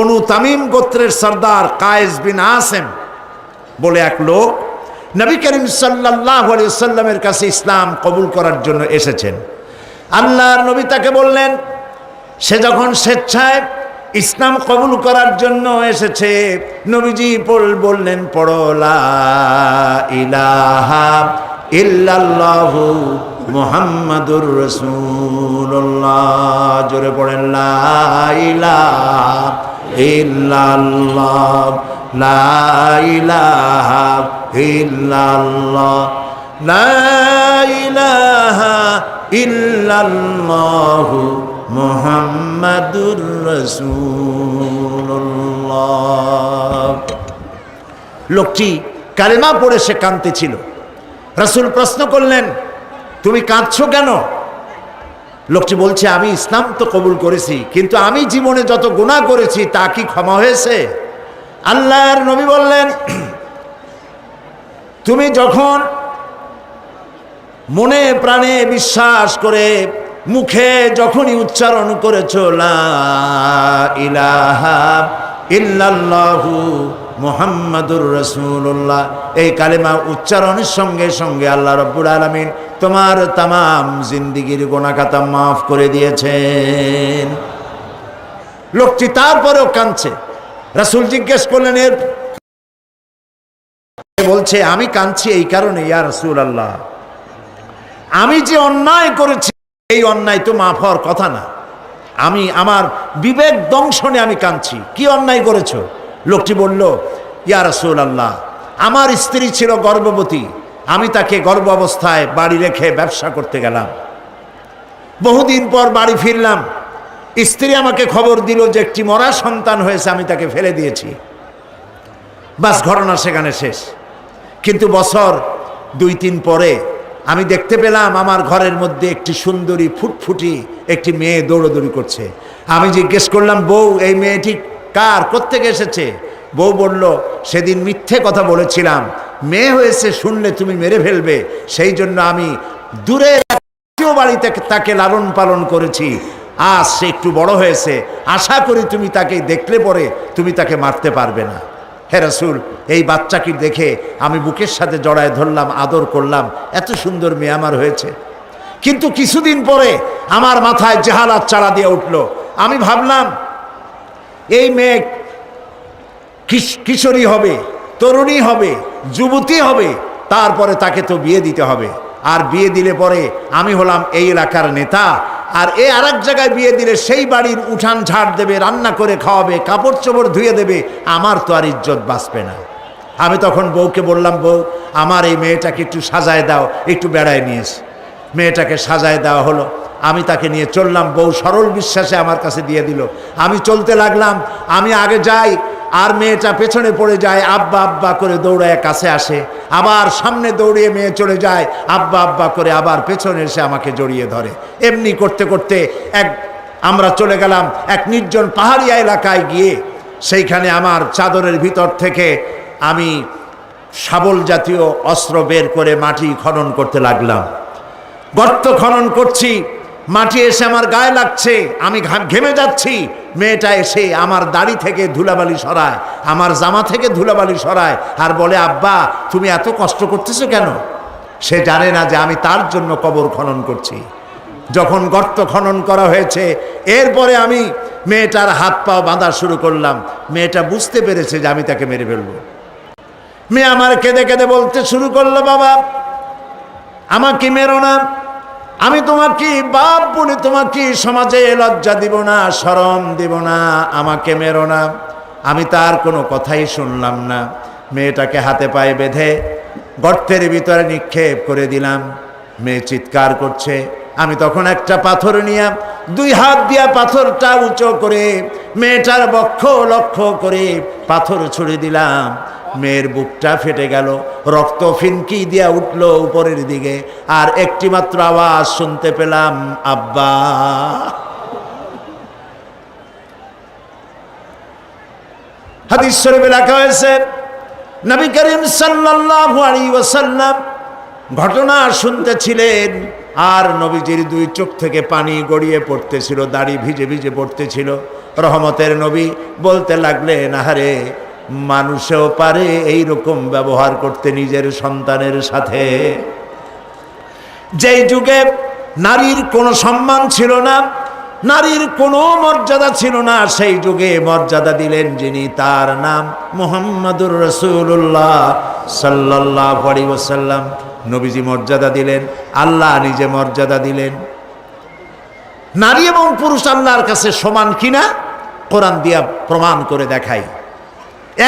বনু তামিম গোত্রের সর্দার কায়েস বিন আসেম বলে এক লোক নবী করিম সাল্লাল্লাহু আলাইহি ওয়াসাল্লামের কাছে ইসলাম কবুল করার জন্য এসেছেন। আল্লাহর নবী তাকে বললেন, সে যখন স্বেচ্ছায় ইসলাম কবুল করার জন্য এসেছে, নবীজি বললেন, পড়ো লা ইলাহা ইল্লাল্লাহু মুহাম্মাদুর রাসূলুল্লাহ। জোরে পড়েন, লা ইলাহা ইল্লাল্লাহ, লা ইলাহা ইল্লাল্লাহ, লা ইলাহা ইল্লাল্লাহু মুহাম্মাদুর রাসূলুল্লাহ। লোকটি কালেমা পড়ে সে কাঁদতেছিল। রাসূল প্রশ্ন করলেন, তুমি কাঁদছো কেন? লোকটি বলছে, আমি ইসলাম তো কবুল করেছি, কিন্তু আমি জীবনে যত গুনাহ করেছি তা কি ক্ষমা হয়েছে? আল্লাহর নবী বললেন, তুমি যখন মনে প্রাণে বিশ্বাস করে মুখে যখনই উচ্চারণ করেছো লা ইলাহা ইল্লাল্লাহু মুহাম্মাদুর রাসূলুল্লাহ, এই কালেমা উচ্চারণের সঙ্গে সঙ্গে আল্লাহ রাব্বুল আলামিন তোমার তামাম জিন্দেগীর গুনাহ খাতা মাফ করে দিয়েছেন। লোকটি তারপরেও কাঁদছে। রাসূল জিজ্ঞেস করলেন, এর বলছে, আমি কাঁদছি এই কারণে, ইয়া রাসূলুল্লাহ, আমি যে অন্যায় করেছি এই অন্যায় তো মাফ হওয়ার কথা না। আমি আমার বিবেক দংশনে আমি কাঁদছি। কি অন্যায় করেছো? লোকটি বলল, ইয়া রাসূলুল্লাহ, আমার স্ত্রী ছিল গর্ভবতী, আমি তাকে গর্ভ অবস্থায় বাড়ি রেখে ব্যবসা করতে গেলাম। বহুদিন পর বাড়ি ফিরলাম, স্ত্রী আমাকে খবর দিল যে একটি মরা সন্তান হয়েছে, আমি তাকে ফেলে দিয়েছি। বাস, ঘটনা সেখানে শেষ। কিন্তু বছর 2-3 পরে আমি দেখতে পেলাম আমার ঘরের মধ্যে একটি সুন্দরী ফুটফুটি একটি মেয়ে দৌড়দৌড়ি করছে। আমি জিজ্ঞেস করলাম, বউ, এই মেয়েটি কার, কোত্থেকে এসেছে? বউ বলল, সেদিন মিথ্যে কথা বলেছিলাম, মেয়ে হয়েছে শুনলে তুমি মেরে ফেলবে, সেই জন্য আমি দূরে বাড়িতে তাকে লালন পালন করেছি। আজ সে একটু বড় হয়েছে, আশা করি তুমি তাকে দেখলে পরে তুমি তাকে মারতে পারবে না। হে রাসূল, এই বাচ্চাকে দেখে আমি বুকের সাথে জড়ায় ধরলাম, আদর করলাম, এত সুন্দর মেয়ে আমার হয়েছে। কিন্তু কিছুদিন পরে আমার মাথায় জাহালাত চালা দিয়ে উঠল। আমি ভাবলাম, এই মেয়ে কিশোরী হবে, তরুণী হবে, যুবতী হবে, তারপরে তাকে তো বিয়ে দিতে হবে। আর বিয়ে দিলে পরে আমি হলাম এই এলাকার নেতা, আর এ আরেক জায়গায় বিয়ে দিলে সেই বাড়ির উঠান ঝাড় দেবে, রান্না করে খাওয়াবে, কাপড় চোপড় ধুয়ে দেবে, আমার তো আর ইজ্জত বাঁচবে না। আমি তখন বউকে বললাম, বউ, আমার এই মেয়েটাকে একটু সাজায় দাও, একটু বেড়ায় নিয়ে এসে। মেয়েটাকে সাজায় দেওয়া হলো, আমি তাকে নিয়ে চললাম। বউ সরল বিশ্বাসে আমার কাছে দিয়ে দিল। আমি চলতে লাগলাম, আমি আগে যাই আর মেয়েটা পেছনে পড়ে যায়, আব্বা আব্বা করে দৌড়ায় কাছে আসে, আবার সামনে দৌড়িয়ে মেয়ে চলে যায়, আব্বা আব্বা করে আবার পেছনে এসে আমাকে জড়িয়ে ধরে। এমনি করতে করতে আমরা চলে গেলাম এক নির্জন পাহাড়িয়া এলাকায়। গিয়ে সেইখানে আমার চাদরের ভিতর থেকে আমি শাবল জাতীয় অস্ত্র বের করে মাটি খনন করতে লাগলাম। গর্ত খনন করছি, মাটি এসে আমার গায়ে লাগছে, আমি ঘেমে যাচ্ছি। মেয়েটা এসে আমার দাড়ি থেকে ধুলাবালি সরায়, আমার জামা থেকে ধুলাবালি সরায়, আর বলে, আব্বা, তুমি এত কষ্ট করতেছো কেন? সে জানে না যে আমি তার জন্য কবর খনন করছি। যখন গর্ত খনন করা হয়েছে, এরপরে আমি মেয়েটার হাত পা বাঁধা শুরু করলাম। মেয়েটা বুঝতে পেরেছে যে আমি তাকে মেরে ফেলবো। মেয়ে আমার কেঁদে কেঁদে বলতে শুরু করলো, বাবা, আমাকে মেরো না, আমি তোমাকে বাপ বলে তোমাকে সমাজে লজ্জা দিব না, শরম দিব না, আমাকে মেরো না। আমি তার কোনো কথাই শুনলাম না। মেয়েটাকে হাতে পায়ে বেঁধে গর্তের ভিতরে নিক্ষেপ করে দিলাম। মেয়ে চিৎকার করছে। আমি তখন একটা পাথর নিয়ে 2 হাত দিয়া পাথরটা উঁচু করে মেয়েটার বক্ষ লক্ষ্য করে পাথর ছুড়ে দিলাম। মেয়ের বুকটা ফেটে গেল, রক্ত ফিনকি দিয়া উঠল উপরের দিকে, আর একটি মাত্র আওয়াজ শুনতে পেলাম, আব্বা। হাদিস শরীফে লেখা হয়েছে, নবী করিম সাল্লাল্লাহু আলাইহি ওয়াসাল্লাম ঘটনা শুনতেছিলেন। আর নবীজির দুই চোখ থেকে পানি গড়িয়ে পড়তেছিল, দাড়ি ভিজে ভিজে পড়তেছিল। রহমতের নবী বলতে লাগলেন, আহারে মানুষেও পারে এই রকম ব্যবহার করতে নিজের সন্তানের সাথে। যেই যুগে নারীর কোনো সম্মান ছিল না, নারীর কোনো মর্যাদা ছিল না, সেই যুগে মর্যাদা দিলেন যিনি, তার নাম মুহাম্মাদুর রাসূলুল্লাহ সাল্লাল্লাহু আলাইহি ওয়াসাল্লাম। নবীজি মর্যাদা দিলেন, আল্লাহ নিজে মর্যাদা দিলেন। নারী এবং পুরুষ আল্লাহর কাছে সমান কিনা কোরআন দিয়া প্রমাণ করে দেখাই।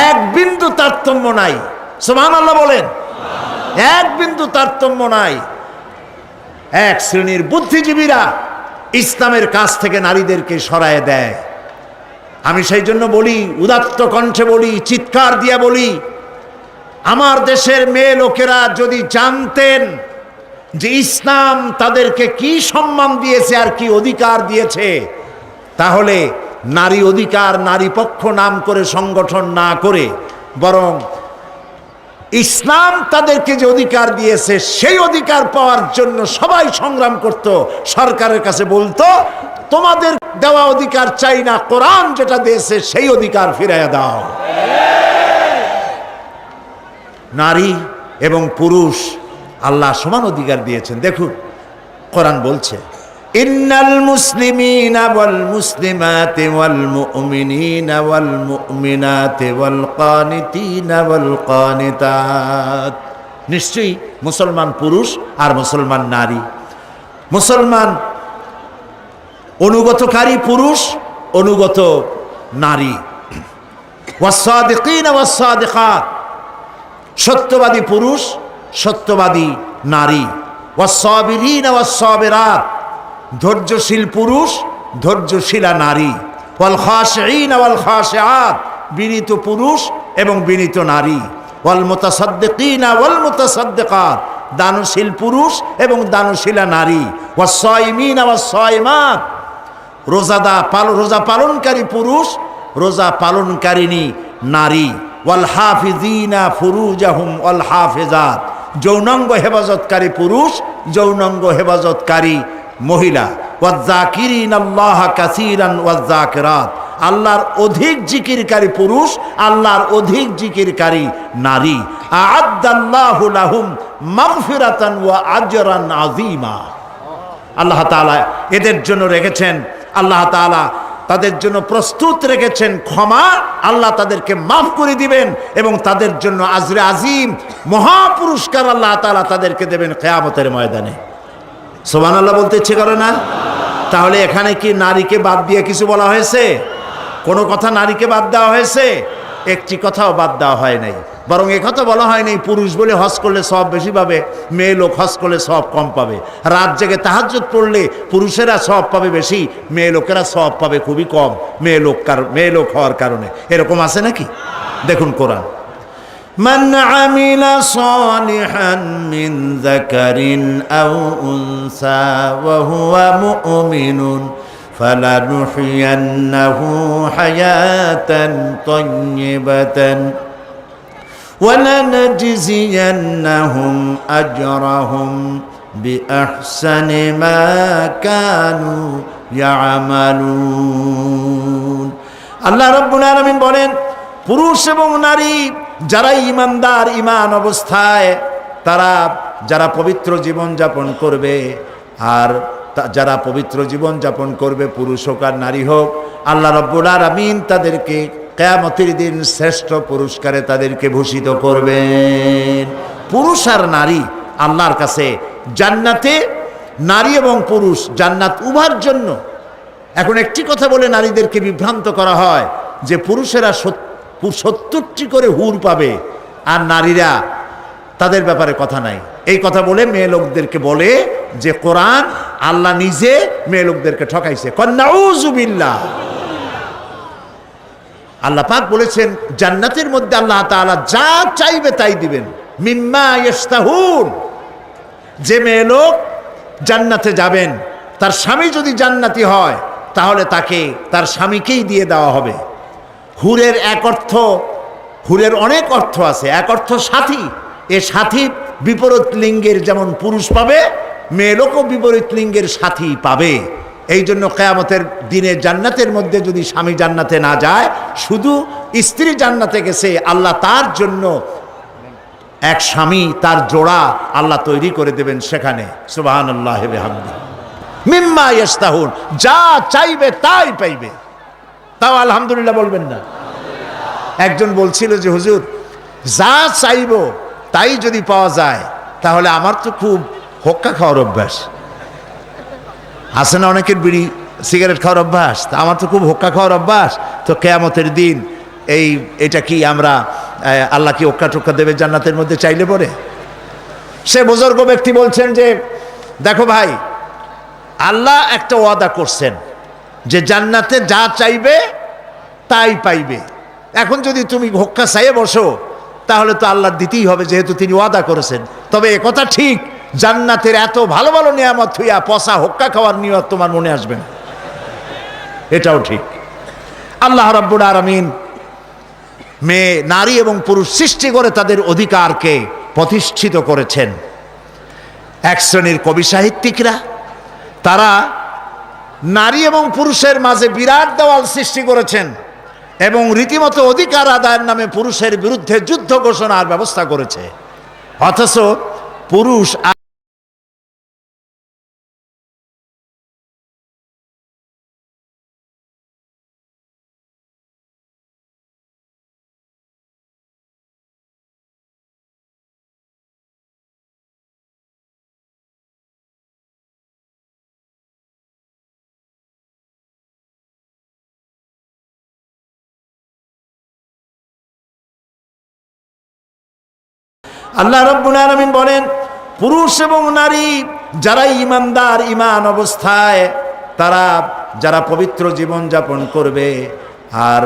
এক বিন্দু তারতম্য নাই। সুবহানাল্লাহ বলেন। এক বিন্দু তারতম্য নাই। এক শ্রেণীর বুদ্ধিজীবীরা ইসলামের কাছ থেকে নারীদেরকে সরায় দেয়। আমি সেই জন্য বলি, উদাত্ত কণ্ঠে বলি, চিৎকার দিয়া বলি, আমার দেশের মেয়ে লোকেরা যদি জানতেন যে ইসলাম তাদেরকে কি সম্মান দিয়েছে আর কি অধিকার দিয়েছে, তাহলে নারী অধিকার, নারী পক্ষ নাম করে সংগঠন না করে বরং ইসলাম তাদেরকে যে অধিকার দিয়েছে সেই অধিকার পাওয়ার জন্য সবাই সংগ্রাম করত। সরকারের কাছে বলতো, তোমাদের দেওয়া অধিকার চাই না, কোরআন যেটা দিয়েছে সেই অধিকার ফিরাইয়া দাও। নারী এবং পুরুষ আল্লাহ সমান অধিকার দিয়েছেন। দেখুন কোরআন বলছে, ইন্নাল মুসলিমিনা ওয়াল মুসলিমাতি ওয়াল মুমিনিনা ওয়াল মুমিনাতি ওয়াল কানিতিনা ওয়াল কানিতাত। নিশ্চয়ই মুসলমান পুরুষ আর মুসলমান নারী, মুসলমান অনুগতকারী পুরুষ, অনুগত নারী, ওয়াস-সাদিকিনা ওয়াস-সাদিকাত, সত্যবাদী পুরুষ, সত্যবাদী নারী, ওয়াস-সাবিরিনা ওয়াস-সাবিরাত, ধৈর্যশীল পুরুষ, ধৈর্যশীলা নারী, ওয়াল খাশিঈনা ওয়াল খাশিআত, বিনীত পুরুষ এবং বিনীত নারী, ওয়াল মুতাসাদ্দিকিনা ওয়াল মুতাসাদ্দিকাত, দানশীল পুরুষ এবং দানশীলা নারী, ওয়াস সাইমিনা ওয়াস সাইমাত, রোজা পালনকারী পুরুষ, রোজা পালনকারিণী নারী, ওয়াল হাফিজিনা ফুরুজাহুম ওয়াল হাফিজাত, যৌনাঙ্গ হেফাজতকারী পুরুষ, যৌনাঙ্গ হেফাজতকারী মহিলা, ওয়ায-যাকিরিনাল্লাহা কাসীরান ওয়ায-যাকিরাত, আল্লাহর অধিক জিকিরকারী পুরুষ, আল্লাহর অধিক জিকিরকারী নারী। আ'আদ্দাল্লাহু লাহুম মাগফিরাতান ওয়া আজরান আযীমা। আল্লাহ তাআলা এদের জন্য রেখেছেন, আল্লাহ তাআলা তাদের জন্য প্রস্তুত রেখেছেন ক্ষমা, আল্লাহ তাদেরকে মাফ করে দিবেন এবং তাদের জন্য আজরে আজিম, মহা পুরস্কার আল্লাহ তাআলা তাদেরকে দেবেন কিয়ামতের ময়দানে। সুবহানাল্লাহ বলতে ইচ্ছে করে না? তাহলে এখানে কি নারীকে বাদ দিয়ে কিছু বলা হয়েছে? কোনো কথা নারীকে বাদ দেওয়া হয়েছে? একটি কথাও বাদ দেওয়া হয় নাই। বরং একথা বলা হয় নাই পুরুষ বলে হজ করলে সব বেশি পাবে, মেয়ে লোক হজ করলে সব কম পাবে। রাত জেগে তাহাজ্জুদ পড়লে পুরুষেরা সব পাবে বেশি, মেয়ে লোকেরা সব পাবে খুবই কম, মেয়ে লোক হওয়ার কারণে। এরকম আছে নাকি? দেখুন কোরআন, মান আমিলা সালিহান মিন যাকারিন আও উনসা ওয়া হুয়া মুমিনুন ফালানুহইয়ান্নাহু হায়াতান তাইয়্যিবাতান ওয়ালানাজজিয়ান্নাহুম আজরাহুম বিআহসানি মা কানু ইয়ামালুন। আল্লাহ রাব্বুল আলামিন বলেন, পুরুষ এবং নারী যারা ঈমানদার, ঈমান অবস্থায় তারা যারা পবিত্র জীবন যাপন করবে, আর যারা পবিত্র জীবন যাপন করবে, পুরুষ হোক আর নারী হোক, আল্লাহ রাব্বুল আলামিন তাদেরকে কিয়ামতের দিন শ্রেষ্ঠ পুরস্কারে তাদেরকে ভূষিত করবেন। পুরুষ আর নারী আল্লাহর কাছে জান্নাতে, নারী এবং পুরুষ জান্নাত উভয়ের জন্য। এখন একটি কথা বলে নারীদেরকে বিভ্রান্ত করা হয় যে পুরুষেরা 70টি করে হুর পাবে আর নারীরা তাদের ব্যাপারে কথা নাই। এই কথা বলে মেয়ে লোকদেরকে বলে যে কোরআন আল্লাহ নিজে মেয়ে লোকদেরকে ঠকাইছে। নাউযু বিল্লাহ। আল্লাহ পাক বলেছেন জান্নাতের মধ্যে আল্লাহ তাআলা যা চাইবে তাই দিবেন, মিম্মা ইয়াশতাহুন। যে মেয়ে লোক জান্নাতে যাবেন, তার স্বামী যদি জান্নাতি হয় তাহলে তাকে তার স্বামীকেই দিয়ে দেওয়া হবে। হুরের এক অর্থ, হুরের অনেক অর্থ আছে। এক অর্থ সাথী, এ সাথী বিপরীত লিঙ্গের যেমন পুরুষ পাবে, মেয়ে লোকও বিপরীত লিঙ্গের সাথী পাবে। এই জন্য কিয়ামতের দিনে জান্নাতের মধ্যে যদি স্বামী জান্নাতে না যায়, শুধু স্ত্রী জান্নাতে গেছে, আল্লাহ তার জন্য এক স্বামী, তার জোড়া আল্লাহ তৈরি করে দেবেন সেখানে। সুবহানাল্লাহি ওয়া বিহামদিহি। মিম্মা ইয়াশতাহুন, যা চাইবে তাই পাইবে। তাও আলহামদুলিল্লাহ বলবেন না? একজন বলছিল যে হুজুর, যা চাইবো তাই যদি পাওয়া যায় তাহলে আমার তো খুব হোক্কা খাওয়ার অভ্যাস আছে না, অনেকের বিড়ি সিগারেট খাওয়ার অভ্যাস, তা আমার তো খুব হোক্কা খাওয়ার অভ্যাস। তো কিয়ামতের দিন এটা কি আমরা আল্লাহ কি হোক্কা টোক্কা দেবে জান্নাতের মধ্যে চাইলে পরে? সে বুজুর্গ ব্যক্তি বলছেন যে দেখো ভাই, আল্লাহ একটা ওয়াদা করছেন যে জান্নাতে যা চাইবে তাই পাইবে। এখন যদি তুমি হোক্কা চাইয়ে বসো তাহলে তো আল্লাহ দিতেই হবে, যেহেতু তিনি ওয়াদা করেছেন। তবে একথা ঠিক, জান্নাতের এত ভালো ভালো নিয়ামত হইয়া পচা হোক্কা খাওয়ার নিয়ত তোমার মনে আসবে না, এটাও ঠিক। আল্লাহ রাব্বুল আলামিন মেয়ে, নারী এবং পুরুষ সৃষ্টি করে তাদের অধিকারকে প্রতিষ্ঠিত করেছেন। এক শ্রেণীর কবি সাহিত্যিকরা তারা নারী এবং পুরুষের মাঝে বিরাট দেওয়াল সৃষ্টি করেছেন এবং রীতিমতো অধিকার আদায়ের নামে পুরুষের বিরুদ্ধে যুদ্ধ ঘোষণার ব্যবস্থা করেছে। অথচ পুরুষ আল্লাহ রাব্বুল আলামিন বলেন, পুরুষ এবং নারী যারা ঈমানদার, ঈমান অবস্থায় তারা যারা পবিত্র জীবন যাপন করবে, আর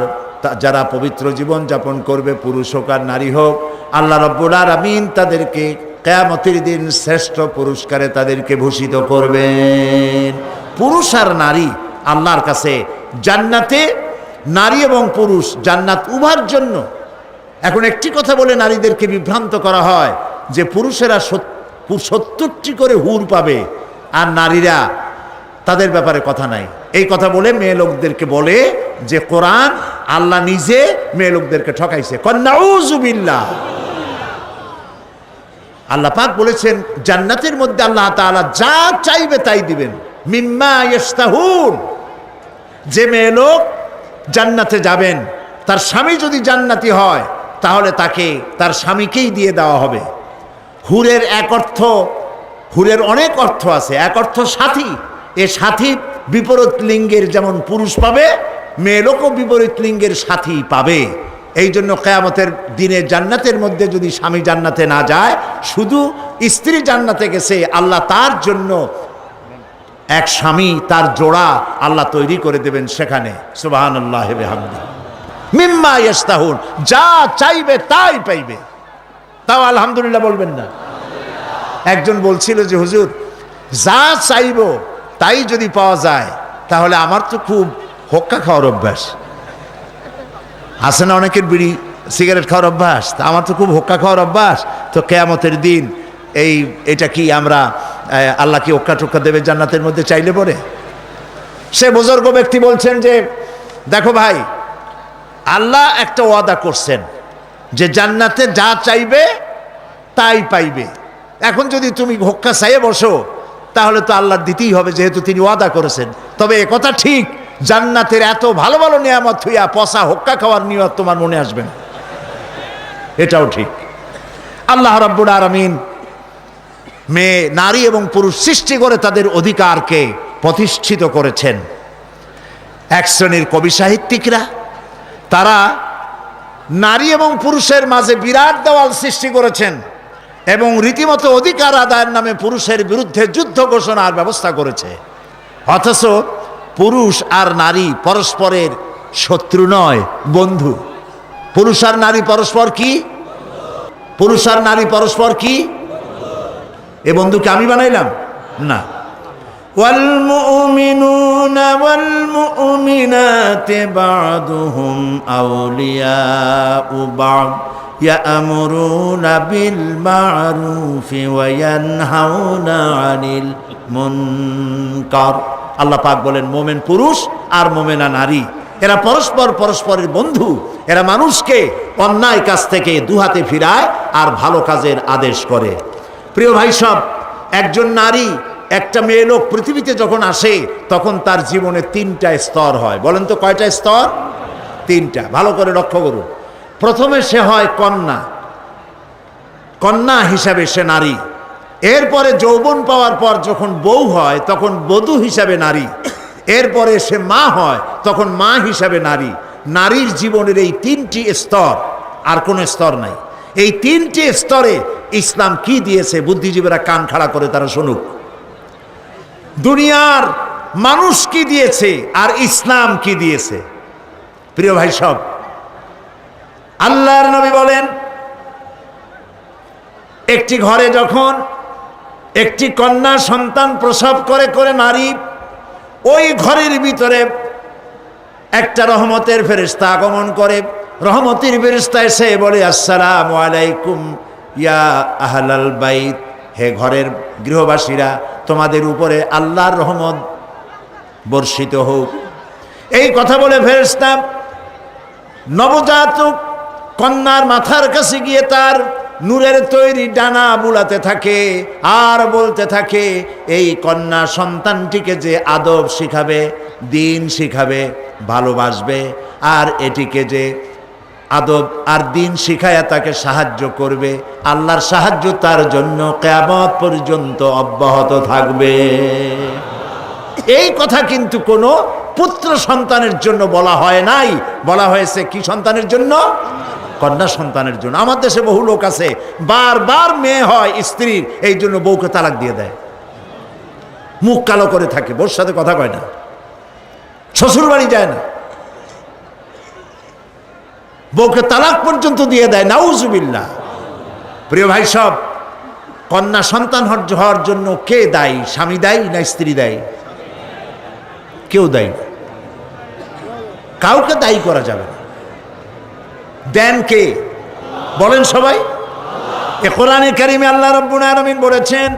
যারা পবিত্র জীবন যাপন করবে, পুরুষ হোক আর নারী হোক, আল্লাহ রাব্বুল আলামিন তাদেরকে কিয়ামতের দিন শ্রেষ্ঠ পুরস্কারে তাদেরকে ভূষিত করবেন। পুরুষ আর নারী আল্লাহর কাছে জান্নাতে, নারী এবং পুরুষ জান্নাত উভয়ের জন্য। এখন একটি কথা বলে নারীদেরকে বিভ্রান্ত করা হয় যে পুরুষেরা 70টি করে হুর পাবে আর নারীরা তাদের ব্যাপারে কথা নাই। এই কথা বলে মেয়ে লোকদেরকে বলে যে কোরআন, আল্লাহ নিজে মেয়ে লোকদেরকে ঠকাইছে। নাউযুবিল্লাহ। আল্লাহ পাক বলেছেন জান্নাতের মধ্যে আল্লাহ তাআলা যা চাইবে তাই দিবেন। মিম্মা ইয়াশতাহুন, যে মেয়ে লোক জান্নাতে যাবেন, তার স্বামী যদি জান্নাতি হয় তাহলে তাকে তার স্বামীকেই দিয়ে দেওয়া হবে। হুরের এক অর্থ, হুরের অনেক অর্থ আছে। এক অর্থ সাথী, এ সাথী বিপরীত লিঙ্গের যেমন পুরুষ পাবে, মেয়ে লোকও বিপরীত লিঙ্গের সাথী পাবে। এই জন্য কিয়ামতের দিনে জান্নাতের মধ্যে যদি স্বামী জান্নাতে না যায়, শুধু স্ত্রী জান্নাতে গেছে, আল্লাহ তার জন্য এক স্বামী, তার জোড়া আল্লাহ তৈরি করে দেবেন সেখানে। সুবহানাল্লাহি ওয়া বিহামদিহি। মিম্মা ইয়াশতাহুন, যা চাইবে তাই পাইবে। তাও আলহামদুলিল্লাহ বলবেন না? একজন বলছিল যে হুজুর, যা চাইবো তাই যদি পাওয়া যায় তাহলে আমার তো খুব হোক্কা খাওয়ার অভ্যাস আছে না, অনেকের বিড়ি সিগারেট খাওয়ার অভ্যাস, তা আমার তো খুব হোক্কা খাওয়ার অভ্যাস। তো কিয়ামতের দিন এটা কি আমরা আল্লাহ কি হোক্কা টোক্কা দেবে জান্নাতের মধ্যে চাইলে পরে? সে বুজুর্গ ব্যক্তি বলছেন যে দেখো ভাই, আল্লাহ একটা ওয়াদা করছেন যে জান্নাতে যা চাইবে তাই পাইবে। এখন যদি তুমি হোক্কা চাইয়ে বসো তাহলে তো আল্লাহ দিতেই হবে, যেহেতু তিনি ওয়াদা করেছেন। তবে একথা ঠিক, জান্নাতের এত ভালো ভালো নিয়ামত হইয়া পচা হোক্কা খাওয়ার নিয়ত তোমার মনে আসবে না, এটাও ঠিক। আল্লাহ রাব্বুল আলামিন মেয়ে, নারী এবং পুরুষ সৃষ্টি করে তাদের অধিকারকে প্রতিষ্ঠিত করেছেন। এক শ্রেণীর কবি সাহিত্যিকরা তারা নারী এবং পুরুষের মাঝে বিরাট দেওয়াল সৃষ্টি করেছেন এবং রীতিমতো অধিকার আদায়ের নামে পুরুষের বিরুদ্ধে যুদ্ধ ঘোষণার ব্যবস্থা করেছে। অথচ পুরুষ আর নারী পরস্পরের শত্রু নয়, বন্ধু। পুরুষ আর নারী পরস্পর কি? পুরুষ আর নারী পরস্পর কি? এ বন্ধুকে আমি বানাইলাম না। والمؤمنون والمؤمنات بعضهم أولياء بعض ইয়া'মুরুনা বিল মা'রুফি ওয়া ইয়ানহাউনা আনিল মুনকার। আল্লাহ পাক বলেন মুমিন পুরুষ আর মুমিনা নারী এরা পরস্পর পরস্পরের বন্ধু, এরা মানুষকে অন্যায় কাজ থেকে দুহাতে ফিরায় আর ভালো কাজের আদেশ করে। প্রিয় ভাই সব, একজন নারী একটা মেয়ে লোক পৃথিবীতে যখন আসে তখন তার জীবনে 3টা স্তর হয়। বলেন তো কয়টা স্তর? 3টা। ভালো করে লক্ষ্য করুন। প্রথমে সে হয় কন্যা, কন্যা হিসাবে সে নারী। এরপরে যৌবন পাওয়ার পর যখন বউ হয় তখন বধূ হিসাবে নারী। এরপরে সে মা হয় তখন মা হিসাবে নারী। নারীর জীবনের এই 3টি স্তর, আর কোনো স্তর নাই। এই 3টি স্তরে ইসলাম কি দিয়েছে বুদ্ধিজীবীরা কান খাড়া করে তারা শুনুক। দুনিয়ার মানুষ কি দিয়েছে আর ইসলাম কি দিয়েছে। প্রিয় ভাই সব, আল্লাহর নবী বলেন একটি ঘরে যখন একটি কন্যা সন্তান প্রসব করে নারী, ওই ঘরের ভিতরে একটা রহমতের ফেরেশতা আগমন করে। রহমতের ফেরেশতা এসে বলে আসসালামু আলাইকুম ইয়া আহলাল বাইত, হে ঘরের গৃহবাসীরা, তোমাদের উপরে আল্লাহর রহমত বর্ষিত হোক। এই কথা বলে ফেরেশতা নবজাতক কন্যার মাথার কাছে গিয়ে তার নূরের তৈরি ডানা বুলাতে থাকে আর বলতে থাকে এই কন্যা সন্তানটিকে যে আদব শিখাবে, দিন শিখাবে, ভালোবাসবে, আর এটিকে যে আদব আর দিন শিখায়া তাকে সাহায্য করবে, আল্লাহর সাহায্য তার জন্য কিয়ামত পর্যন্ত অব্যাহত থাকবে। এই কথা কিন্তু কোনো পুত্র সন্তানের জন্য বলা হয় নাই, বলা হয়েছে কি সন্তানের জন্য? কন্যা সন্তানের জন্য। আমার দেশে বহু লোক আছে বারবার মেয়ে হয় স্ত্রীর, এই জন্য বউকে তালাক দিয়ে দেয়, মুখ কালো করে থাকে, বউর সাথে কথা কয় না, শ্বশুর বাড়ি যায় না, বউকে তালাক পর্যন্ত দিয়ে দেয়, নাউজুবিল্লাহ। প্রিয় ভাই সব, কন্যা সন্তান হওয়ার জন্য কে দায়ী? স্বামী দায়ী না স্ত্রী দায়ী? কেউ দায়ী না, কাউকে দায়ী করা যাবে না। দেন কে? বলেন সবাই। এ কোরআনে কারিমে আল্লাহ রাব্বুল আলামিন বলেছেন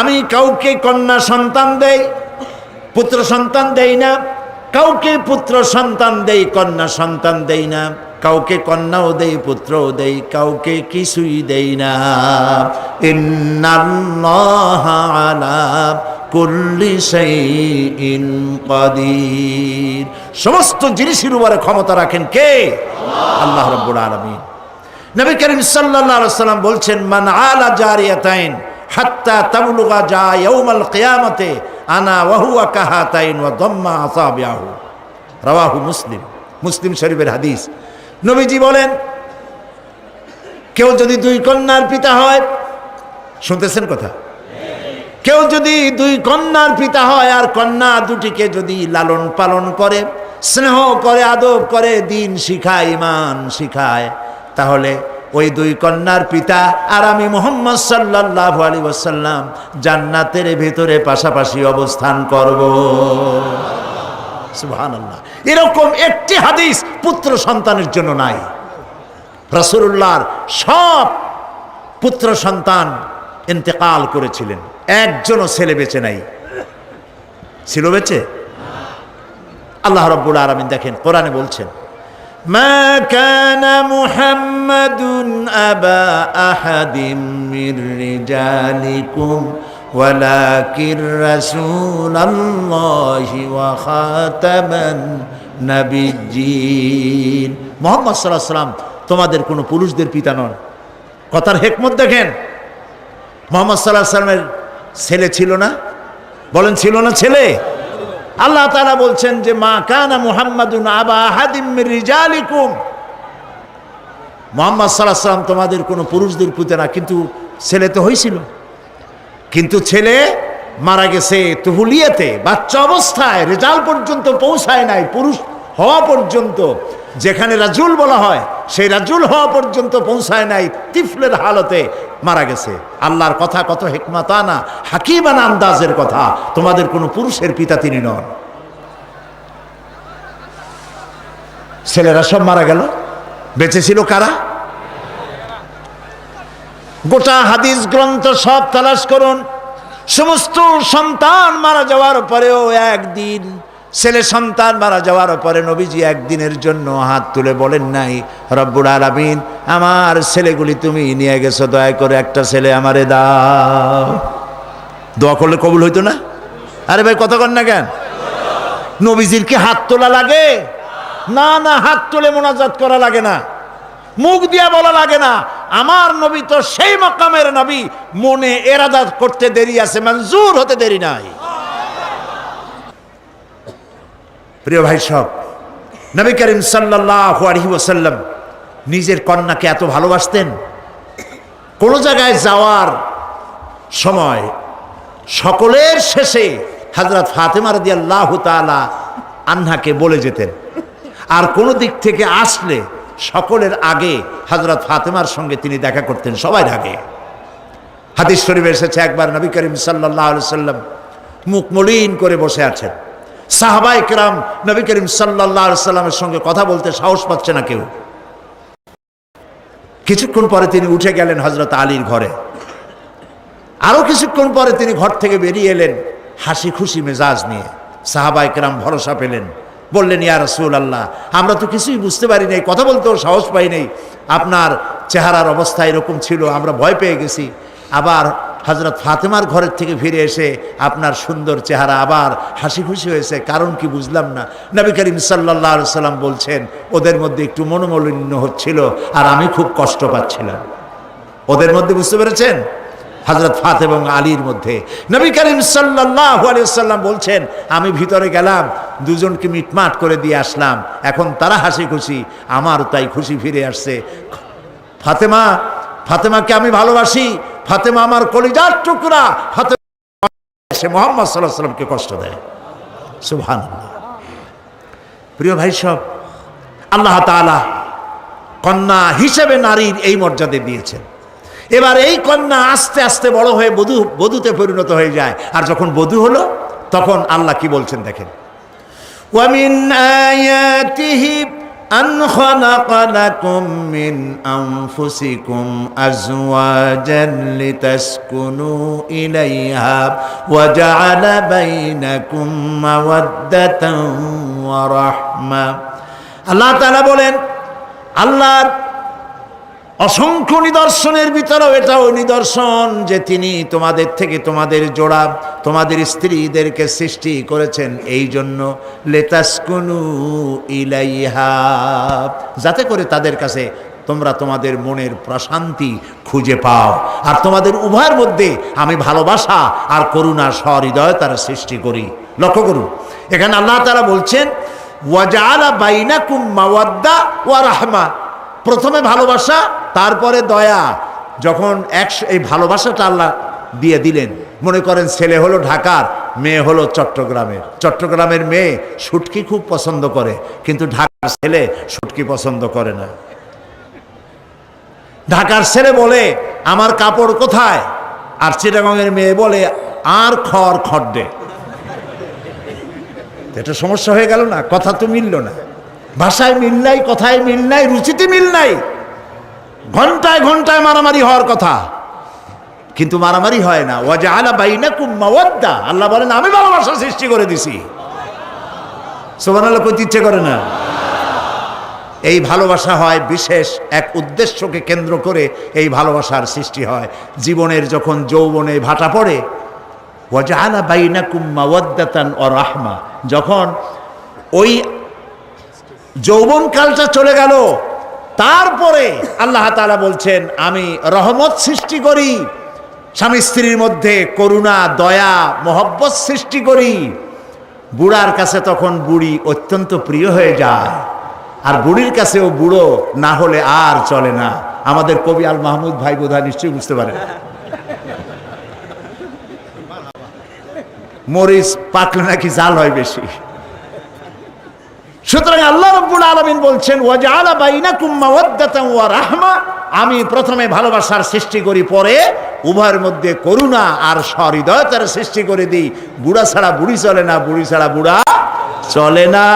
আমি কাউকে কন্যা সন্তান দেই, পুত্র সন্তান দেই না, কাউকে পুত্র সন্তান দেই, কন্যা সন্তান দেই না, কাউকে কন্যাও দেই, পুত্রও দেই, কাউকে কিছুই দেই না। ইন্নাল্লাহা আলা কুল্লি শাইইন কাদির। সমস্ত জিনিসের উপরে ক্ষমতা রাখেন কে? আল্লাহ রাব্বুল আলামিন। নবী করিম সাল্লাল্লাহু আলাইহি ওয়াসাল্লাম বলছেন মান আলা জারিয়াতাইন হাত্তা তাবলুগা যা ইয়াউমাল কিয়ামাতে আনা ওয়া হুয়া কাহাতাইন ওয়া দাম্মা আসাবিহু। রাওয়াহু মুসলিম। মুসলিম শরীফের হাদিস। নবীজি বলেন কেউ যদি 2 কন্যার পিতা হয়, শুনতেছেন কথা, কেউ যদি 2 কন্যার পিতা হয় আর কন্যা দুটিকে যদি লালন পালন করে, স্নেহ করে, আদব করে, দিন শিখায়, ইমান শিখায়, তাহলে ওই 2 কন্যার পিতা আর আমি মুহাম্মদ সাল্লাল্লাহু আলাইহি ওয়াসাল্লাম জান্নাতের ভিতরে পাশাপাশি অবস্থান করব। সুবহানাল্লাহ। এরকম একটি হাদিস পুত্র সন্তানের জন্য নাই। রাসূলুল্লাহর সব পুত্র সন্তান ইন্তেকাল করেছিলেন, একজনও ছেলে বেঁচে নাই। ছিল বেঁচে? আল্লাহ রাব্বুল আলামিন দেখেন কোরআনে বলছেন মা কানা মুহাম্মাদুন আবা আহাদিম মির রিজালিকুম ওয়ালাকির রাসূলুল্লাহি ওয়া খাতামান নাবিয়্যিন। মুহাম্মদ সাল্লাল্লাহু আলাইহি ওয়াসাল্লাম তোমাদের কোনো পুরুষদের পিতা নন। কথার হিকমত দেখেন। মুহাম্মদ সাল্লাল্লাহু আলাইহি ওয়াসাল্লামের ছেলে ছিল না? বলেন ছিল না ছেলে? আল্লাহ তাআলা বলছেন যে মা কানা মুহাম্মাদুন আবা আহাদিম মির রিজালিকুম, মুহাম্মদ সাল্লাল্লাহু আলাইহি ওয়াসাল্লাম তোমাদের কোনো পুরুষদের পিতা না, কিন্তু ছেলে তো হয়েছিল, কিন্তু ছেলে মারা গেছে তুহুলিয়াতে, বাচ্চা অবস্থায়, রেজাল্ট পর্যন্ত পৌঁছায় নাই, পুরুষ হওয়া পর্যন্ত, যেখানে রাজুল বলা হয় সেই রাজুল হওয়া পর্যন্ত পৌঁছায় নাই, তিফলের হালতে মারা গেছে। আল্লাহর কথা কত হিকমাতানা হাকিমানা আন্দাজের কথা। তোমাদের কোনো পুরুষের পিতা তিনি নন। ছেলেরা সব মারা গেল, বেঁচে ছিল কারা? গোটা হাদিস গ্রন্থ সব তালাশ করুন, সমস্ত সন্তান মারা যাওয়ার পরেও একদিন, ছেলে সন্তান মারা যাওয়ার পরে নবীজি একদিনের জন্য হাত তুলে বলেন নাই, রব্বুল আলামিন আমার ছেলেগুলি তুমি নিয়ে গেছো, দয়া করে একটা ছেলে আমারে দাও। দোয়া করলে কবুল হইতো না? আরে ভাই কথা কন না কেন? নবীজির কি হাত তোলা লাগে? না না, হাত তুলে মোনাজাত করা লাগে না, মুখ দিয়া বলা লাগে না। আমার নবী তো সেই মাকামের নবী, মনে এরাদা করতে দেরি আছে, মঞ্জুর হতে দেরি নাই। প্রিয় ভাই সব, নবী করিম সাল্লাল্লাহু আলাইহি ওয়াসাল্লাম নিজের কন্যাকে এত ভালোবাসতেন, কোন জায়গায় যাওয়ার সময় সকলের শেষে হযরত ফাতেমা রাদিয়াল্লাহু তাআলা আনহাকে বলে যেতেন, আর কোন দিক থেকে আসলে সকলের আগে হযরত ফাতেমার সঙ্গে তিনি দেখা করতেন, সবার আগে। হাদিস শরীফে এসেছে একবার নবী করিম সাল্লাল্লাহু আলাইহি ওয়াসাল্লাম মুখ মলিন করে বসে আছেন, সাহাবায়ে কেরাম নবী করিম সাল্লাল্লাহু আলাইহি ওয়াসাল্লামের সঙ্গে কথা বলতে সাহস পাচ্ছে না কেউ। কিছুক্ষণ পরে তিনি উঠে গেলেন হযরত আলীর ঘরে, আরো কিছুক্ষণ পরে তিনি ঘর থেকে বেরিয়ে এলেন হাসি খুশি মেজাজ নিয়ে। সাহাবায়ে কেরাম ভরসা পেলেন, বললেন ইয়া রাসূলুল্লাহ, আমরা তো কিছুই বুঝতে পারি নাই, কথা বলতেও সাহস পাই নাই, আপনার চেহারার অবস্থা এরকম ছিল, আমরা ভয় পেয়ে গেছি। আবার হযরত ফাতেমার ঘরের থেকে ফিরে এসে আপনার সুন্দর চেহারা, আবার হাসি খুশি হয়েছে, কারণ কি বুঝলাম না। নবী করিম সাল্লাল্লাহু আলাইহি ওয়াসাল্লাম বলছেন ওদের মধ্যে একটু মনোমালিন্য হচ্ছিল আর আমি খুব কষ্ট পাচ্ছিলাম। ওদের মধ্যে, বুঝতে পেরেছেন, হযরত ফাতেমা এবং আলীর মধ্যে। নবী করিম সাল্লাল্লাহু আলাইহি ওয়াসাল্লাম বলছেন আমি ভিতরে গেলাম, দুজনকে মিটমাট করে দিয়ে আসলাম, এখন তারা হাসি খুশি, আমার তাই খুশি ফিরে আসছে। ফাতেমাকে আমি ভালোবাসি, ফাতেমা আমার কলিজার টুকরা, ফাতেমা সে মুহাম্মদ সাল্লাল্লাহু আলাইহি ওয়াসাল্লামকে কষ্ট দেয়। সুবহানাল্লাহ। প্রিয় ভাই সব, আল্লাহ তাআলা কন্যা হিসেবে নারীর এই মর্যাদা দিয়েছেন। এবার এই কন্যা আস্তে আস্তে বড় হয়ে বধূতে পরিণত হয়ে যায়, আর যখন বধূ হলো তখন আল্লাহ কি বলছেন দেখেন, ওয়ামিন আয়াতিহি আন খালাকা লাকুম মিন আনফুসিকুম আজওয়াজান লিতাসকুনু ইলাইহা ওয়া জাআলা বাইনাকুম মাওয়াদ্দাতান ওয়া রাহমা। আল্লাহ তাআলা বলেন, আল্লাহর অসংখ্য নিদর্শনের ভিতরেও এটাও নিদর্শন যে তিনি তোমাদের থেকে তোমাদের জোড়া, তোমাদের স্ত্রীদেরকে সৃষ্টি করেছেন এই জন্য লিতাসকুনু ইলাইহা, যাতে করে তাদের কাছে তোমরা তোমাদের মনের প্রশান্তি খুঁজে পাও, আর তোমাদের উভয়ের মধ্যে আমি ভালোবাসা আর করুণা সহৃদয়তার সৃষ্টি করি। লক্ষ্য করুন, এখানে আল্লাহ তাআলা বলছেন ওয়া জাআলা বাইনাকুম মাওয়াদ্দা ওয়া রাহমা, প্রথমে ভালোবাসা, তারপরে দয়া। যখন এই ভালোবাসাটা আল্লাহ দিয়ে দিলেন, মনে করেন ছেলে হলো ঢাকার, মেয়ে হলো চট্টগ্রামের। চট্টগ্রামের মেয়ে শুটকি খুব পছন্দ করে, কিন্তু ঢাকার ছেলে শুটকি পছন্দ করে না। ঢাকার ছেলে বলে আমার কাপড় কোথায়, আর চিটাগাংয়ের মেয়ে বলে আর খড়-খড়। এটা সমস্যা হয়ে গেল না? কথা তো মিলল না, ভাষায় মিল নাই, কথায় মিল নাই, রুচিতে মিল নাই, ঘন্টায় ঘন্টায় মারামারি হওয়ার কথা, কিন্তু মারামারি হয় না। ওয়া জাআলা বাইনাকুম মাওয়াদ্দা, আল্লাহ বলেন আমি ভালোবাসা সৃষ্টি করে দিছি। সুবহানাল্লাহ, কইতে ইচ্ছে করে না? এই ভালোবাসা হয় বিশেষ এক উদ্দেশ্যকে কেন্দ্র করে, এই ভালোবাসার সৃষ্টি হয়। জীবনের যখন যৌবনে ভাটা পড়ে, ওয়া জাআলা বাইনাকুম মাওয়াদ্দাতান ওয়া রাহমা, যখন ওই যৌবনকালটা চলে গেল, তারপরে আল্লাহ তাআলা বলছেন আমি রহমত সৃষ্টি করি, স্বামী স্ত্রীর মধ্যে করুণা, দয়া, মহব্বত সৃষ্টি করি। বুড়ার কাছে তখন বুড়ি অত্যন্ত প্রিয় হয়ে যায়, আর বুড়ির কাছেও বুড়ো না হলে আর চলে না। আমাদের কবি আল মাহমুদ ভাই বোধহয় নিশ্চয়ই বুঝতে পারেন, মরিচ পাকলে নাকি জাল হয় বেশি। সুতরাং আল্লাহ রাব্বুল আলামিন বলছেন ওয়া জাআলা বাইনাকুম মাওয়াদ্দাতান ওয়া রাহমা, আমি প্রথমে ভালোবাসার সৃষ্টি করি, পরে উভয়ের মধ্যে করুণা আর সহৃদয়তার সৃষ্টি করে দিই। বুড়া ছাড়া বুড়ি চলে না, বুড়ি ছাড়া বুড়া চলে না।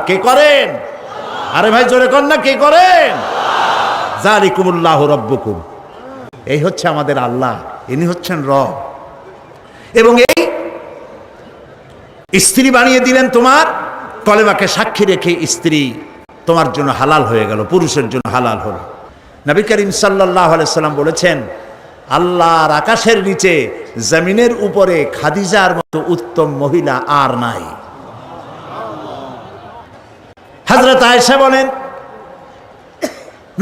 কে করেন? আরে ভাই জোরে কর না, কে করেন? যালিকুমুল্লাহু রাব্বুকুম। এই হচ্ছে আমাদের আল্লাহ, ইনি হচ্ছেন রব। এবং এই স্ত্রী বানিয়ে দিলেন তোমার, কলেমাকে সাক্ষী রেখে স্ত্রী তোমার জন্য হালাল হয়ে গেল, পুরুষের জন্য হালাল হলো। নবী করিম সাল্লাল্লাহু আলাইহি সাল্লাম বলেছেন, আল্লাহর আকাশের নিচে জমিনের উপরে খাদিজার মতো উত্তম মহিলা আর নাই। হযরত আয়েশা বলেন,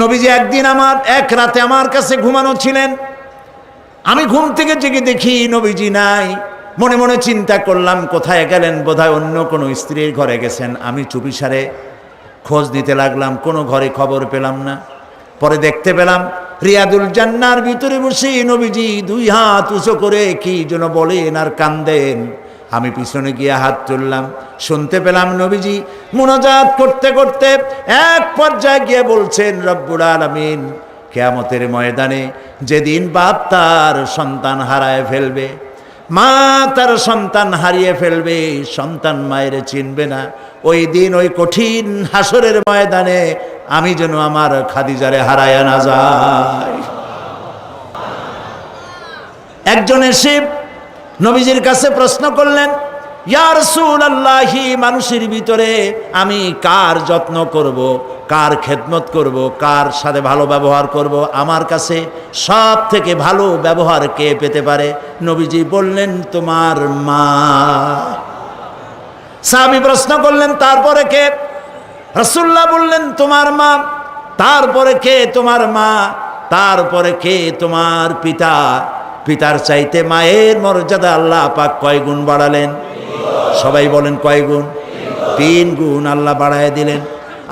নবীজি একদিন এক রাতে আমার কাছে ঘুমানো ছিলেন। আমি ঘুম থেকে জেগে দেখি নবীজি নাই। মনে মনে চিন্তা করলাম কোথায় গেলেন, বোধহয় অন্য কোনো স্ত্রীর ঘরে গেছেন। আমি চুপিসারে খোঁজ নিতে লাগলাম, কোনো ঘরে খবর পেলাম না। পরে দেখতে পেলাম রিয়াদুল জান্নার ভিতরে বসে নবীজি দুই হাত উঁচু করে কি যেন বলেন আর কান্দেন। আমি পিছনে গিয়ে হাত তুললাম, শুনতে পেলাম নবীজি মুনাজাত করতে করতে এক পর্যায়ে গিয়ে বলছেন, রব্বুল আলামিন, কিয়ামতের ময়দানে যেদিন বাপ তার সন্তান হারায় ফেলবে, মা তার সন্তান হারিয়ে ফেলবে, সন্তান মায়ের চিনবে না, ওই দিন ওই কঠিন হাসরের ময়দানে আমি যেন আমার খাদিজারে হারায় না যাই। একজন এসে নবীজির কাছে প্রশ্ন করলেন, ইয়া রাসূলুল্লাহি, মানুষের ভিতরে আমি কার যত্ন করব, কার খেদমত করব, কার সাথে ভালো ব্যবহার করব, আমার কাছে সব থেকে ভালো ব্যবহার কে পেতে পারে? নবীজি বললেন, তোমার মা। সাহাবী প্রশ্ন করলেন, তারপরে কে? রাসূলুল্লাহ বললেন, তোমার মা। তারপরে কে? তোমার মা। তারপরে কে? তোমার পিতা। পিতার চাইতে মায়ের মর্যাদা আল্লাহ পাক কয় গুণ বাড়ালেন? সবাই বলেন কয় গুণ? 3 গুণ আল্লাহ বাড়ায় দিলেন।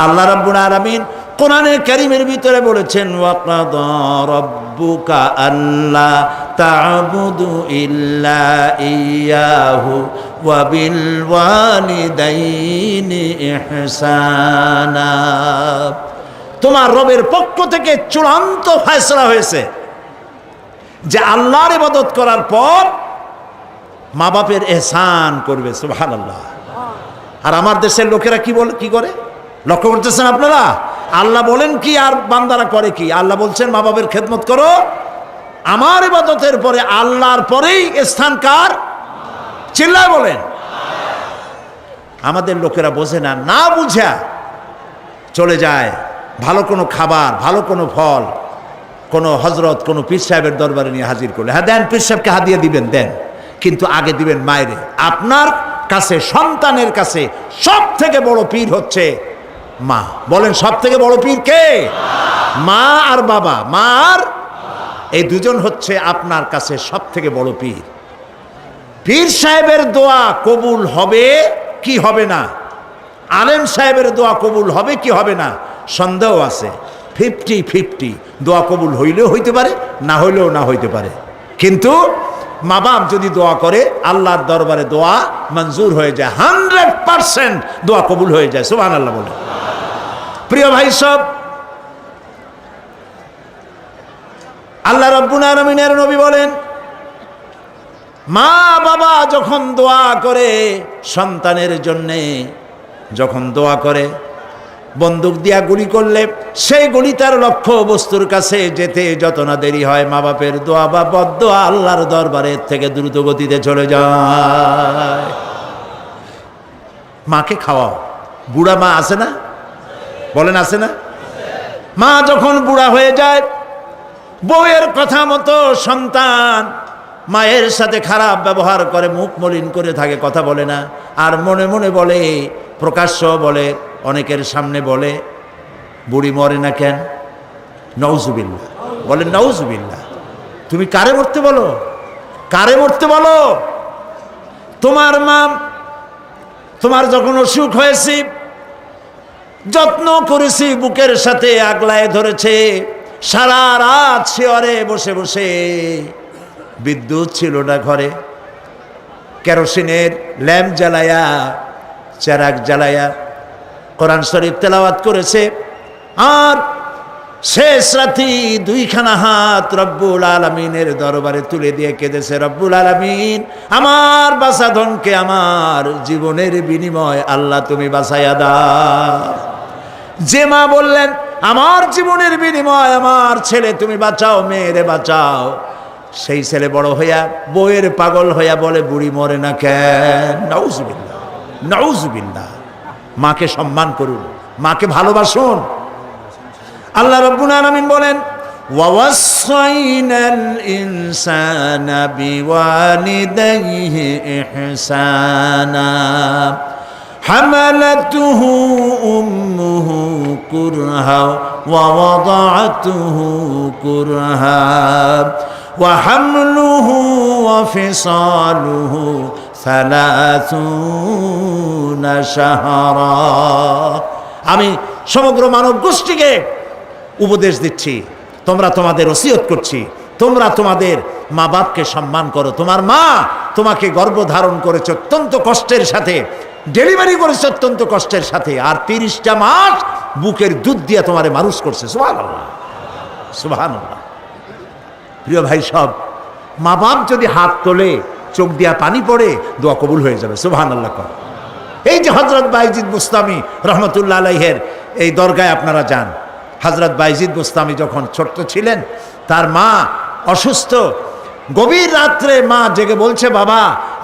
আল্লাহ রাব্বুল আলামিন কোরআনে কারীমের ভিতরে বলেছেন, ওয়াকাদা রাব্বুকা আল্লা তা'বুদু ইল্লা ইয়াহু ওয়া বিল ওয়ালিদাইনি ইহসানা। তোমার রবের পক্ষ থেকে চূড়ান্ত ফয়সালা হয়েছে যে আল্লাহর ইবাদত করার পর মা বাপের এহসান করবে। সুবহানাল্লাহ। আর আমার দেশের লোকেরা কি করে লক্ষ্য করতেছেন আপনারা? আল্লাহ বলেন কি আর বান্দারা করে কি? আল্লাহ বলছেন মা বাপের খেদমত করো। আমার ইবাদতের পরে আল্লাহর পরেই স্থান কার? চিল্লায় বলেন। আমাদের লোকেরা বোঝে না, না বুঝা চলে যায় ভালো কোনো খাবার, ভালো কোনো ফল কোনো হজরত, কোনো পীর সাহেবের দরবারে নিয়ে হাজির করলে, হ্যাঁ দেন, পীর সাহেবকে হাদিয়া দিবেন দেন, কিন্তু আগে দিবেন মায়েরে। আপনার কাছে, সন্তানের কাছে সব থেকে বড় পীর হচ্ছে মা। বলেন সব থেকে বড় পীর কে? মা আর বাবা। মা আর এই দুজন হচ্ছে আপনার কাছে সব থেকে বড় পীর। পীর সাহেবের দোয়া কবুল হবে কি হবে না, আলেম সাহেবের দোয়া কবুল হবে কি হবে না, সন্দেহ আছে। 50-50, দোয়া কবুল হইলেও হইতে পারে, না হইলেও না হইতে পারে। কিন্তু মা বাপ যদি দোয়া করে আল্লাহর দরবারে দোয়া মঞ্জুর হয়ে যায়, 100% দোয়া কবুল হয়ে যায়। সুবহানাল্লাহ বলে। প্রিয় ভাই সব, আল্লাহ রাব্বুল আলামিনের নবী বলেন, মা বাবা যখন দোয়া করে সন্তানের জন্যে, যখন দোয়া করে, বন্দুক দিয়া গুলি করলে সেই গুলি তার লক্ষ্য বস্তুর কাছে যেতে যত না দেরি হয়, মা বাপের দোয়া বা বদদোয়া আল্লাহর দরবারের থেকে দ্রুত গতিতে চলে যায়। মাকে খাওয়াও। বুড়া মা আছে না? বলেন আছে না? মা যখন বুড়া হয়ে যায়, বউয়ের কথা মতো সন্তান মায়ের সাথে খারাপ ব্যবহার করে, মুখ মলিন করে থাকে, কথা বলে না, আর মনে মনে বলে, প্রকাশ্য বলে, অনেকের সামনে বলে, বুড়ি মরে না কেন? নাউজুবিল্লাহ। বলেন নাউজুবিল্লাহ। তুমি কারে মরতে বলো? কারে মরতে বলো? তোমার মা, তোমার যখন অসুখ হয়েছে, যত্ন করেছি, বুকের সাথে আগলায় ধরেছে, সারা রাত শিয়রে বসে বসে, বিদ্যুৎ ছিল না ঘরে, কেরোসিনের ল্যাম্প জ্বালায়া, চেরাগ জ্বালায়া কোরআন শরীফ তেলাওয়াত করেছে। আর শেষ রাতি 2খানা হাত রব্বুল আলামিনের দরবারে তুলে দিয়ে কেঁদেছে, রব্বুল আলামিন, আমার বাঁচাধনকে আমার জীবনের বিনিময় আল্লাহ তুমি বাঁচাইয়া দাও। যে মা বললেন, আমার জীবনের বিনিময় আমার ছেলে তুমি বাঁচাও, মেয়েরে বাঁচাও। সেই ছেলে বড় হইয়া বউয়ের পাগল হইয়া বলে বুড়ি মরে না কেন? নাউজুবিল্লাহ, নাউজুবিল্লাহ। মাকে সম্মান করুন, মাকে ভালোবাসুন। আল্লাহ রাব্বুল আলামিন বলেন ওয়াওয়াসাইনাল ইনসানা বিওয়ালিদাইহি ইহসানা হামালাতুহু উম্মুহু কুরহা ওয়া ওয়াদাআতুহু কুরহা ওয়া হামলুহু ওয়া ফিসালুহু 30 শাহরা। আমি সমগ্র মানব গোষ্ঠীকে উপদেশ দিচ্ছি, তোমরা তোমাদের ওসিয়ত করছি, তোমরা তোমাদের মা বাপকে সম্মান করো। তোমার মা তোমাকে গর্ভধারণ করেছে অত্যন্ত কষ্টের সাথে, ডেলিভারি করেছে অত্যন্ত কষ্টের সাথে, আর 30টা মাস বুকের দুধ দিয়ে তোমারে মানুষ করছে। সুবহানাল্লাহ, সুবহানাল্লাহ। প্রিয় ভাই সব, মা বাপ যদি হাত তোলে, চোখ দিয়া পানি পড়ে, দোয়া কবুল হয়ে যাবে। সুবহানাল্লাহ। এই যে হযরত বাইজিদ বুস্তামি রহমতুল্লাহ আলাইহের এই দরগায় আপনারা যান। হযরত বাইজিদ বুস্তামি যখন ছোট্ট ছিলেন, তার মা অসুস্থ, গভীর রাত্রে মা জেগে বলছে, বাবা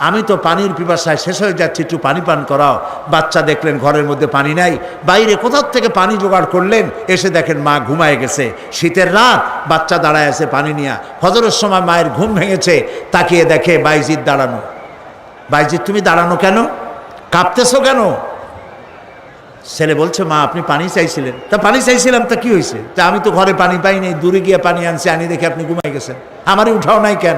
আমি তো পানির পিপাসায় শেষ হয়ে যাচ্ছি, একটু পানি পান করাও। বাচ্চা দেখলেন ঘরের মধ্যে পানি নাই, বাইরে কোথাও থেকে পানি জোগাড় করলেন, এসে দেখেন মা ঘুমায় গেছে। শীতের রাত, বাচ্চা দাঁড়ায় আছে পানি নিয়ে। ফজরের সময় মায়ের ঘুম ভেঙেছে, তাকিয়ে দেখে বাইজিদ দাঁড়ানো। বাইজিদ তুমি দাঁড়ানো কেন? কাঁপতেছো কেন? ছেলে বলছে, মা আপনি পানি চাইছিলেন। তা পানি চাইছিলাম, তা কি হয়েছে? তা আমি তো ঘরে পানি পাই নাই, দূরে গিয়ে পানি আনছি, আনি দেখে আপনি ঘুমাই গেছেন, আমারই উঠাও নাই কেন?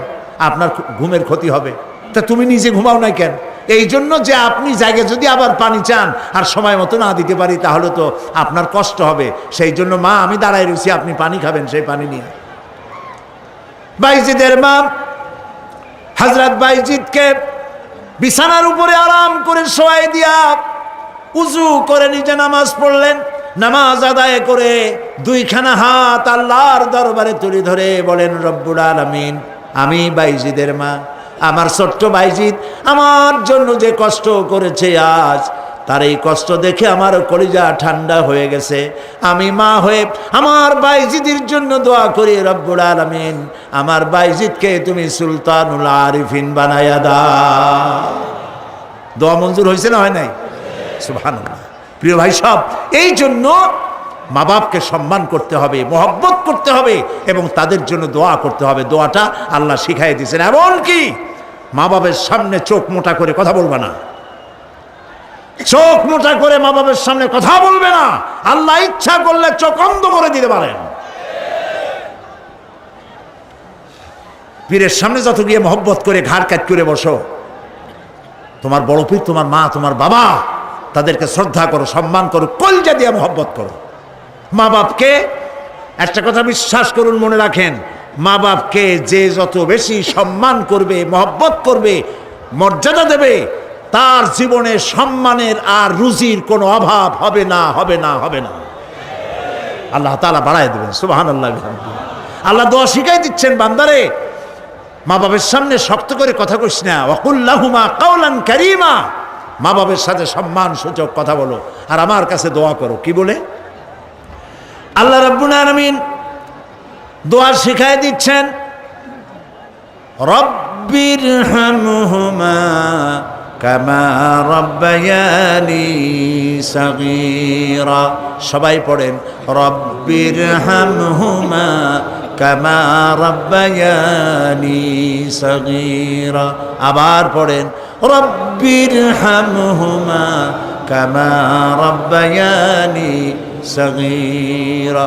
আপনার ঘুমের ক্ষতি হবে। তা তুমি নিজে ঘুমাও নাই কেন? এই জন্য যে আপনি জায়গায় যদি আবার পানি চান আর সময় মতো না দিতে পারি, তাহলে তো আপনার কষ্ট হবে। সেই জন্য মা আমি দাঁড়ায় রয়েছি, আপনি পানি খাবেন, সেই পানি নিয়ে। বাইজিদের মা হযরত বাইজিদকে বিছানার উপরে আরাম করে শোয়াই দিয়া উজু করে নিজে নামাজ পড়লেন। নামাজ আদায় করে দুইখানা হাত আল্লাহর দরবারে তুলে ধরে বলেন, রব্বুল আলামিন, আমি বাইজিদের মা, আমার ছোট্ট বাইজিদ আমার জন্য যে কষ্ট করেছে আজ, তার এই কষ্ট দেখে আমার কলিজা ঠান্ডা হয়ে গেছে। আমি মা হয়ে আমার বাইজিদের জন্য দোয়া করি, রব্বুল আলামিন আমার বাইজিদকে তুমি সুলতানুল আরিফিন বানায়া দাও। দোয়া মঞ্জুর হয়েছে না হয় নাই? সুবহানাল্লাহ। প্রিয় ভাই সব, এই জন্য মা বাপকে সম্মান করতে হবে, মহব্বত করতে হবে এবং তাদের জন্য দোয়া করতে হবে। দোয়াটা আল্লাহ শিখাই দিয়েছেন। এমনকি মা বাবের সামনে চোখ মোটা করে কথা বলবে না, চোখ মোটা করে মা বাবের সামনে কথা বলবে না। আল্লাহ ইচ্ছা করলে চোখ অন্ধ করে দিতে পারেন। পীরের সামনে যত গিয়ে মহব্বত করে ঘাড় কাট করে বসো, তোমার বড় পীর, তোমার মা, তোমার বাবা, তাদেরকে শ্রদ্ধা করো, সম্মান করো, কলজা দিয়ে মহব্বত করো। মা বাপকে একটা কথা বিশ্বাস করুন, মনে রাখেন, মা বাপকে যে যত বেশি সম্মান করবে, মহব্বত করবে, মর্যাদা দেবে, তার জীবনে সম্মানের আর রুজির কোনো অভাব হবে না, হবে না, হবে না। আল্লাহ তাআলা বাড়ায় দেবেন। সুবহানাল্লাহ। আল্লাহ দোয়া শিখাই দিচ্ছেন, বান্দারে মা বাবার সামনে শক্ত করে কথা কইস না, ওয়াকুল লাহুমা কাওলান কারীমা, মা বাবার সাথে সম্মান সূচক কথা বলো আর আমার কাছে দোয়া করো। কি বলে? আল্লাহ রাব্বুল আলামিন দোয়া শিখাই দিচ্ছেন, রব্বিরহামহুমা কামা রাব্বায়ানি সাগীরা। সবাই পড়েন, রব্বিরহামহুমা কামা রাব্বায়ানি সাগীরা। আবার পড়েন, রব্বিরহামহুমা কামা রাব্বায়ানি সাগীরা।